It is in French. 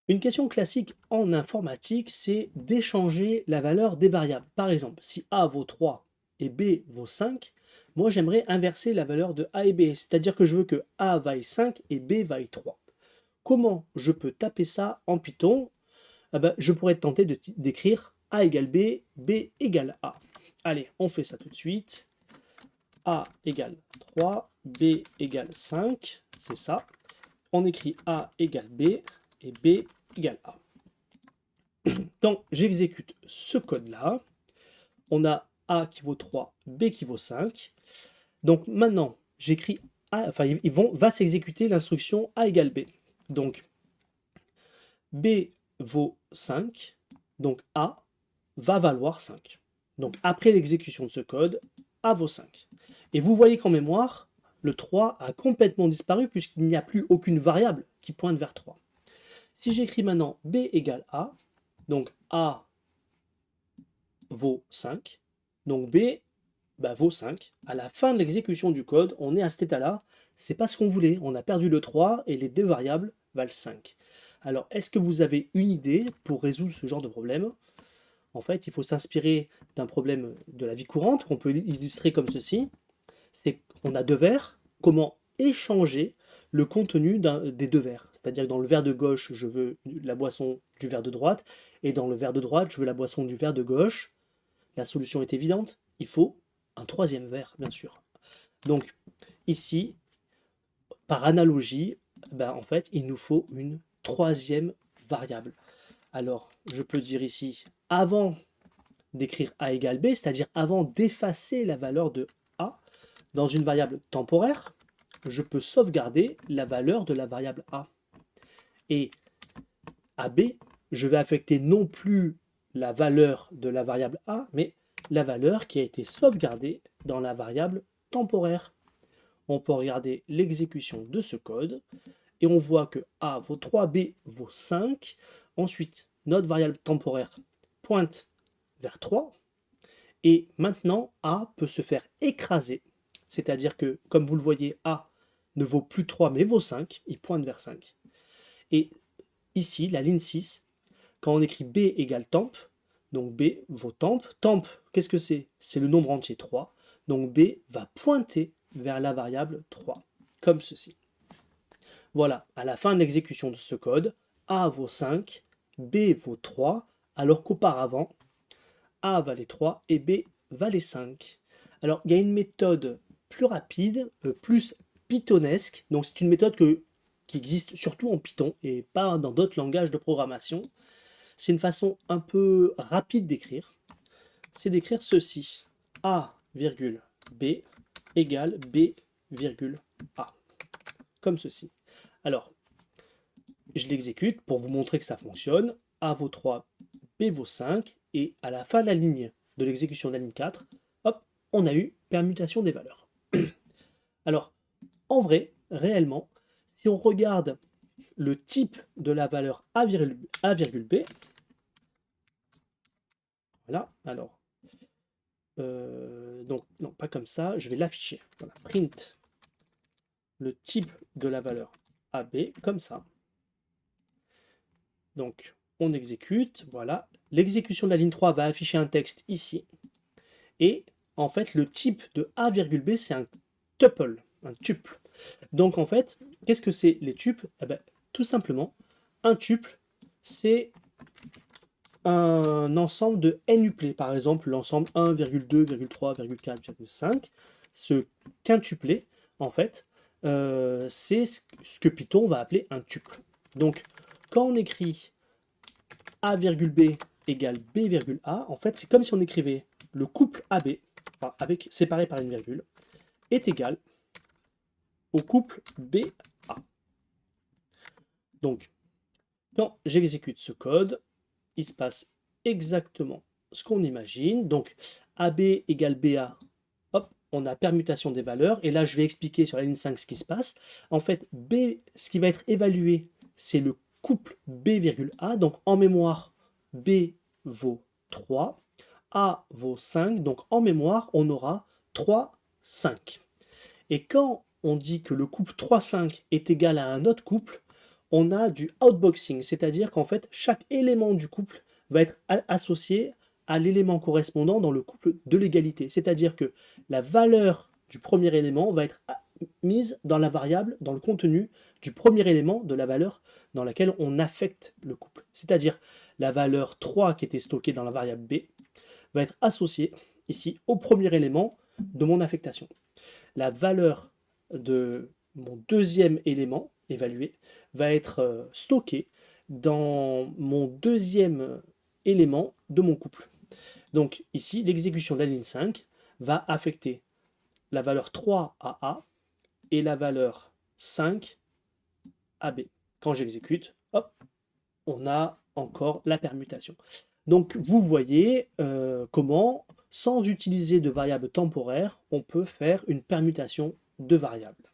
Une question classique en informatique, c'est d'échanger la valeur des variables. Par exemple, si A vaut 3 et B vaut 5, moi j'aimerais inverser la valeur de A et B, c'est-à-dire que je veux que A vaille 5 et B vaille 3. Comment je peux taper ça en Python? Ah ben, je pourrais tenter d'écrire A égale B, B égale A. Allez, on fait ça tout de suite. A égale 3, B égale 5, c'est ça. On écrit A égale B et B égale A. Quand j'exécute ce code-là, on a A qui vaut 3, B qui vaut 5. Donc maintenant, j'écris A, enfin, va s'exécuter l'instruction A égale B. Donc B vaut 5, donc A va valoir 5. Donc après l'exécution de ce code, A vaut 5. Et vous voyez qu'en mémoire, le 3 a complètement disparu puisqu'il n'y a plus aucune variable qui pointe vers 3. Si j'écris maintenant B égale A, donc A vaut 5, donc B vaut 5. À la fin de l'exécution du code, on est à cet état-là, c'est pas ce qu'on voulait, on a perdu le 3 et les deux variables valent 5. Alors, est-ce que vous avez une idée pour résoudre ce genre de problème? En fait, il faut s'inspirer d'un problème de la vie courante qu'on peut illustrer comme ceci. C'est qu'on a deux verres, comment échanger le contenu des deux verres. C'est-à-dire que dans le verre de gauche, je veux la boisson du verre de droite, et dans le verre de droite, je veux la boisson du verre de gauche. La solution est évidente, il faut un troisième verre, bien sûr. Donc ici, par analogie, en fait, il nous faut une troisième variable. Alors, je peux dire ici, avant d'écrire A égale B, c'est-à-dire avant d'effacer la valeur de A dans une variable temporaire, je peux sauvegarder la valeur de la variable A. Et à B, je vais affecter non plus la valeur de la variable A, mais la valeur qui a été sauvegardée dans la variable temporaire. On peut regarder l'exécution de ce code et on voit que A vaut 3, B vaut 5. Ensuite, notre variable temporaire pointe vers 3. Et maintenant, A peut se faire écraser. C'est-à-dire que, comme vous le voyez, A ne vaut plus 3 mais vaut 5. Il pointe vers 5. Et ici, la ligne 6, quand on écrit B égale temp, donc B vaut temp. Temp, qu'est-ce que c'est? C'est le nombre entier 3. Donc B va pointer vers la variable 3, comme ceci. Voilà, à la fin de l'exécution de ce code, A vaut 5, B vaut 3, alors qu'auparavant, A valait 3 et B valait 5. Alors, il y a une méthode plus rapide, plus pythonesque. Donc, c'est une méthode qui existe surtout en Python et pas dans d'autres langages de programmation. C'est une façon un peu rapide d'écrire. C'est d'écrire ceci. A, B égale B, A. Comme ceci. Alors, je l'exécute pour vous montrer que ça fonctionne. A vaut 3, B vaut 5. Et à la fin de la ligne de l'exécution de la ligne 4, hop, on a eu permutation des valeurs. Alors, en vrai, réellement, si on regarde le type de la valeur A, B, voilà, alors, donc, non, pas comme ça, je vais l'afficher. Voilà, print le type de la valeur AB, comme ça. Donc, on exécute, voilà. L'exécution de la ligne 3 va afficher un texte ici. Et en fait, le type de A,B, c'est un tuple, un tuple. Donc en fait, qu'est-ce que c'est les tuples? Tout simplement, un tuple, c'est un ensemble de n-uplets. Par exemple, l'ensemble 1, 2, 3, 4, 5. Ce quintuplé, en fait, c'est ce que Python va appeler un tuple. Donc, quand on écrit A,B égale B,A, en fait, c'est comme si on écrivait le couple AB, enfin, séparé par une virgule, est égal au couple BA. Donc, quand j'exécute ce code, il se passe exactement ce qu'on imagine. Donc, AB égale BA, hop, on a permutation des valeurs. Et là, je vais expliquer sur la ligne 5 ce qui se passe. En fait, B, ce qui va être évalué, c'est le couple B,A. Donc, en mémoire, B vaut 3, A vaut 5. Donc, en mémoire, on aura 3, 5. Et quand on dit que le couple 3, 5 est égal à un autre couple, on a du outboxing, c'est-à-dire qu'en fait, chaque élément du couple va être associé à l'élément correspondant dans le couple de l'égalité. C'est-à-dire que la valeur du premier élément va être mise dans la variable, dans le contenu du premier élément de la valeur dans laquelle on affecte le couple. C'est-à-dire la valeur 3 qui était stockée dans la variable B va être associée ici au premier élément de mon affectation. La valeur de mon deuxième élément évalué va être stockée dans mon deuxième élément de mon couple. Donc ici, l'exécution de la ligne 5 va affecter la valeur 3 à A et la valeur 5 à B. Quand j'exécute, hop, on a encore la permutation. Donc vous voyez comment, sans utiliser de variable temporaire, on peut faire une permutation de variables.